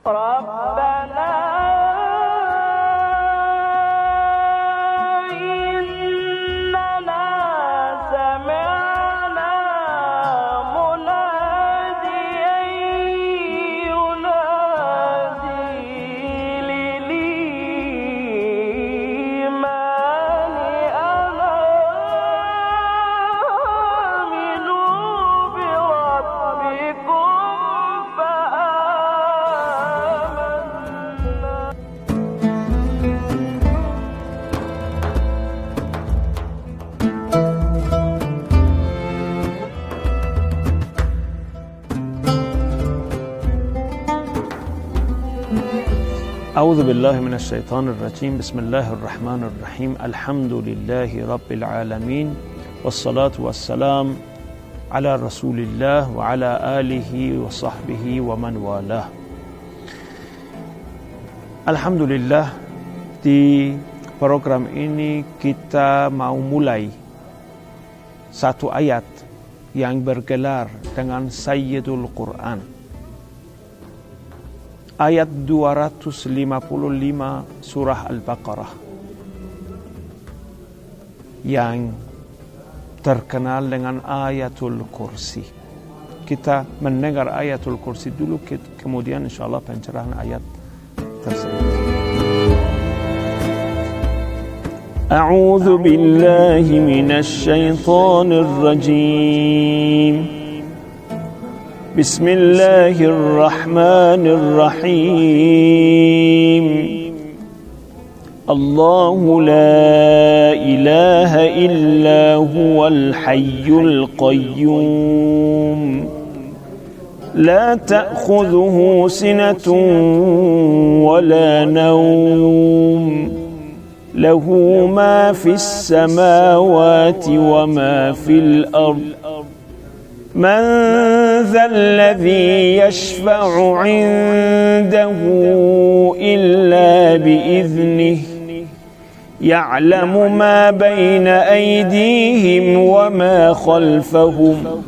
ربنا إننا سمعنا مناديا ينادي للإيمان أن آمنوا بربكم أعوذ بالله من الشيطان الرجيم بسم الله الرحمن الرحيم الحمد لله رب العالمين والصلاة والسلام على رسول الله وعلى آله وصحبه ومن والاه. Alhamdulillah, di program ini kita mau mulai satu ayat yang bergelar dengan Sayyidul Quran. Ayat 255 surah Al-Baqarah yang terkenal dengan Ayatul Kursi. Kita mendengar Ayatul Kursi dulu, kemudian insyaAllah pencerahan ayat tersebut. A'udzu billahi minasy syaithanir rajim. بسم الله الرحمن الرحيم الله لا إله إلا هو الحي القيوم لا تأخذه سنة ولا نوم له ما في السماوات وما في الأرض من ذا الذي يشفع عنده إلا بإذنه يعلم ما بين أيديهم وما خلفهم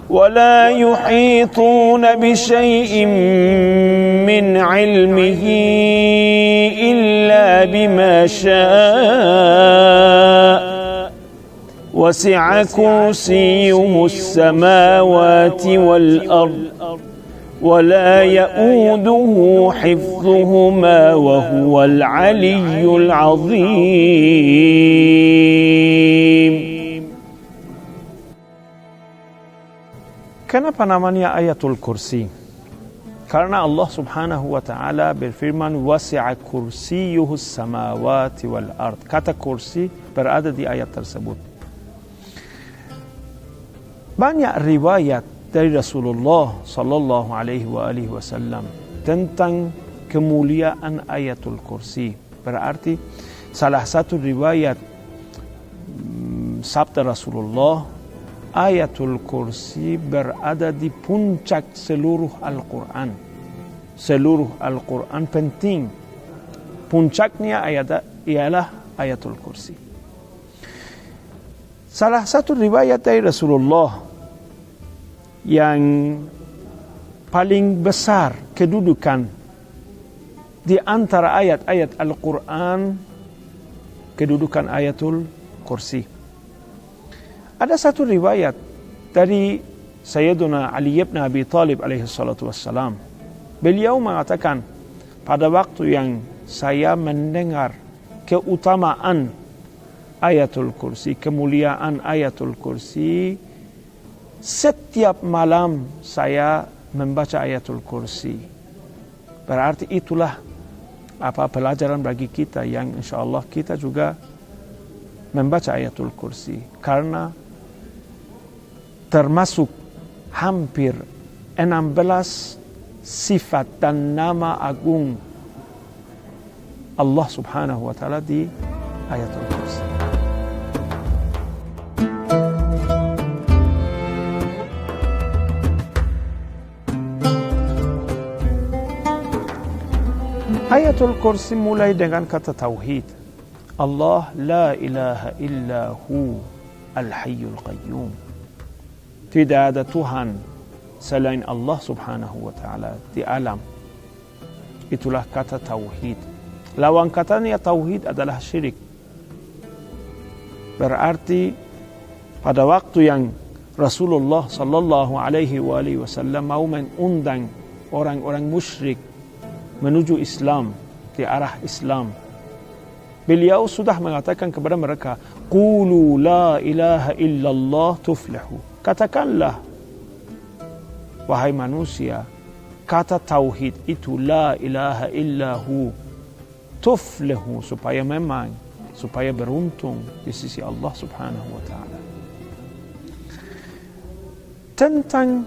ولا يحيطون بشيء من علمه إلا بما شاء وسع كرسيه السماوات والأرض ولا يؤوده حفظهما وهو العلي العظيم. Kenapa namanya Ayatul Kursi? Karena Allah Subhanahu wa Ta'ala berfirman wasi'a kursiyuhus samawati wal ard. Kata kursi berada di ayat tersebut. Banyak riwayat dari Rasulullah sallallahu alaihi wasallam tentang kemuliaan Ayatul Kursi. Berarti salah satu riwayat sabda Rasulullah, Ayatul Kursi berada di puncak seluruh Al-Quran. Seluruh Al-Quran penting. Puncaknya ialah Ayatul Kursi. Salah satu riwayat dari Rasulullah yang paling besar kedudukan di antara ayat-ayat Al-Quran, kedudukan Ayatul Kursi. Ada satu riwayat dari Sayyiduna Ali ibn Abi Talib alaihi salatu wassalam. Beliau mengatakan, pada waktu yang saya mendengar keutamaan Ayatul Kursi, kemuliaan Ayatul Kursi, setiap malam saya membaca Ayatul Kursi. Berarti itulah pelajaran bagi kita yang insyaAllah kita juga membaca Ayatul Kursi. Karena termasuk hampir 16 sifat dan nama agung Allah Subhanahu wa Ta'ala di Ayatul Kursi. Ayatul Kursi mulai dengan kata tauhid. Allah la ilaha illa hu al-hayyul qayyum. Tidak ada Tuhan selain Allah Subhanahu wa Ta'ala di alam. Itulah kata tauhid. Lawan katanya tauhid adalah syirik. Berarti pada waktu yang Rasulullah sallallahu alaihi wasallam mau mengundang orang-orang musyrik menuju Islam, di arah Islam, beliau sudah mengatakan kepada mereka, qulu la ilaha illallah tuflihu. Katakanlah, wahai manusia, kata tauhid itu la ilaha illahu tuflihu, supaya beruntung di sisi Allah subhanahu wa ta'ala. Tentang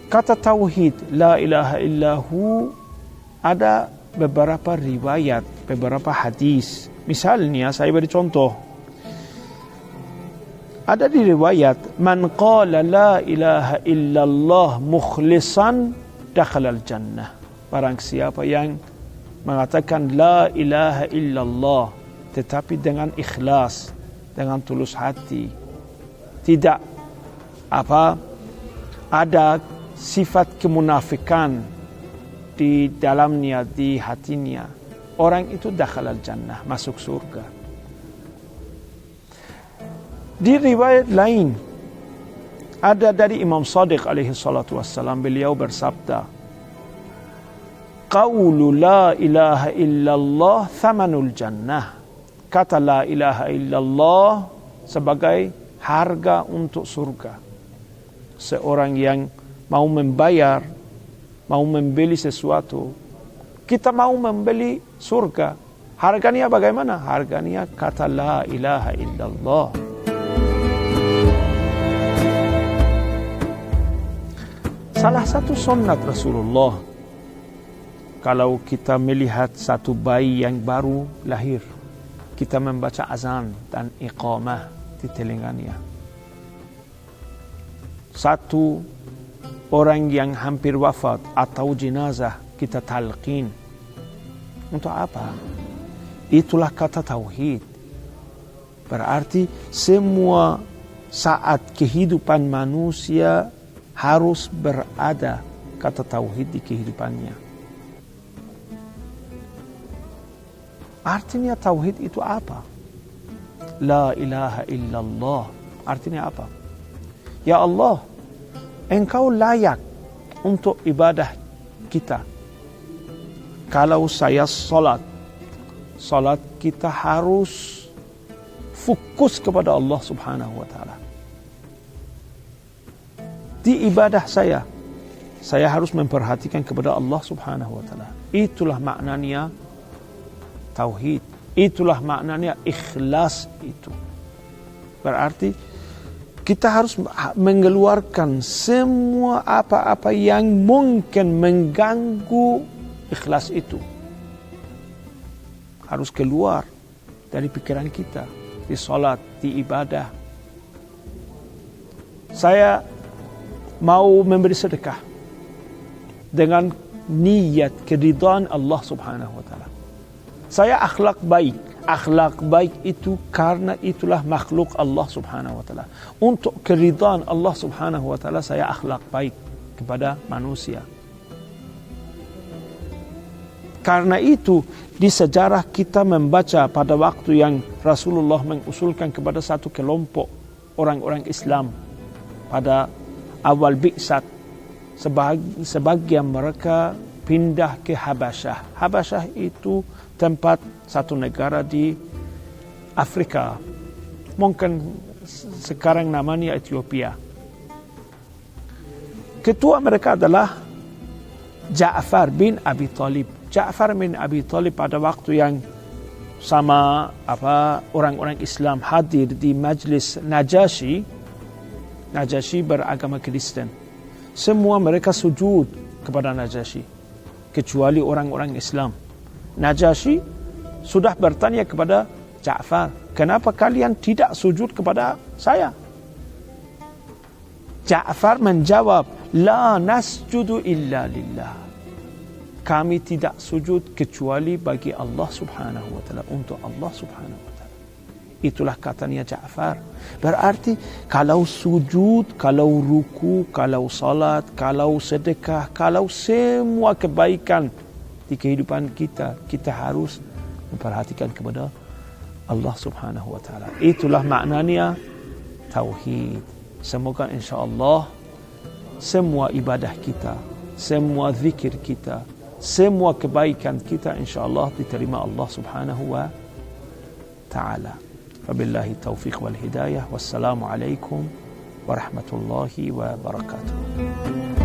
kata tauhid la ilaha illahu ada beberapa riwayat, beberapa hadis. Misalnya saya beri contoh. Ada di riwayat, man qala la ilaha illallah mukhlisan dakhalal jannah. Barang siapa yang mengatakan la ilaha illallah tetapi dengan ikhlas, dengan tulus hati, tidak ada sifat kemunafikan di dalamnya, di hatinya, orang itu dakhalal jannah, masuk surga. Di riwayat lain ada dari Imam Shadiq alaihi salatu wassalam, beliau bersabda, qawlu la ilaha illallah thamanul jannah. Kata la ilaha illallah sebagai harga untuk surga. Seorang yang mau membayar, mau membeli sesuatu, kita mau membeli surga, harganya bagaimana? Harganya kata la ilaha illallah. Salah satu sunnat Rasulullah, kalau kita melihat satu bayi yang baru lahir, kita membaca azan dan iqamah di telinganya. Satu orang yang hampir wafat atau jenazah, kita talqin. Untuk apa? Itulah kata tauhid. Berarti semua saat kehidupan manusia harus berada kata tauhid di kehidupannya. Artinya tauhid itu apa? La ilaha illallah. Artinya apa? Ya Allah, Engkau layak untuk ibadah kita. Kalau saya salat kita harus fokus kepada Allah subhanahu wa ta'ala. Di ibadah saya harus memperhatikan kepada Allah subhanahu wa ta'ala. Itulah maknanya tauhid. Itulah maknanya ikhlas itu. Berarti kita harus mengeluarkan semua apa-apa yang mungkin mengganggu ikhlas itu. Harus keluar dari pikiran kita. Di salat, di ibadah. Saya mau memberi sedekah dengan niat keridhaan Allah subhanahu wa ta'ala. Saya akhlak baik. Akhlak baik itu karena itulah makhluk Allah subhanahu wa ta'ala. Untuk keridhaan Allah subhanahu wa ta'ala saya akhlak baik kepada manusia. Karena itu di sejarah kita membaca pada waktu yang Rasulullah mengusulkan kepada satu kelompok orang-orang Islam pada awal bi'sat, sebagian mereka pindah ke Habasyah. Habasyah itu tempat satu negara di Afrika. Mungkin sekarang namanya Ethiopia. Ketua mereka adalah Ja'far bin Abi Talib. Ja'far bin Abi Talib pada waktu yang sama orang-orang Islam hadir di majlis Najasyi. Najasyi beragama Kristen. Semua mereka sujud kepada Najasyi, kecuali orang-orang Islam. Najasyi sudah bertanya kepada Ja'far, kenapa kalian tidak sujud kepada saya? Ja'far menjawab, la nasjudu illa lillah. Kami tidak sujud kecuali bagi Allah subhanahu wa ta'ala, untuk Allah subhanahu wa ta'ala. Itulah katanya Ja'far. Berarti kalau sujud, kalau ruku, kalau salat, kalau sedekah, kalau semua kebaikan di kehidupan kita, kita harus memperhatikan kepada Allah Subhanahu wa taala. Itulah maknanya tauhid. Semoga insya-Allah semua ibadah kita, semua zikir kita, semua kebaikan kita insya-Allah diterima Allah Subhanahu wa taala. Wabillahi taufiq wal hidayah. Wassalamu alaikum warahmatullahi wabarakatuh.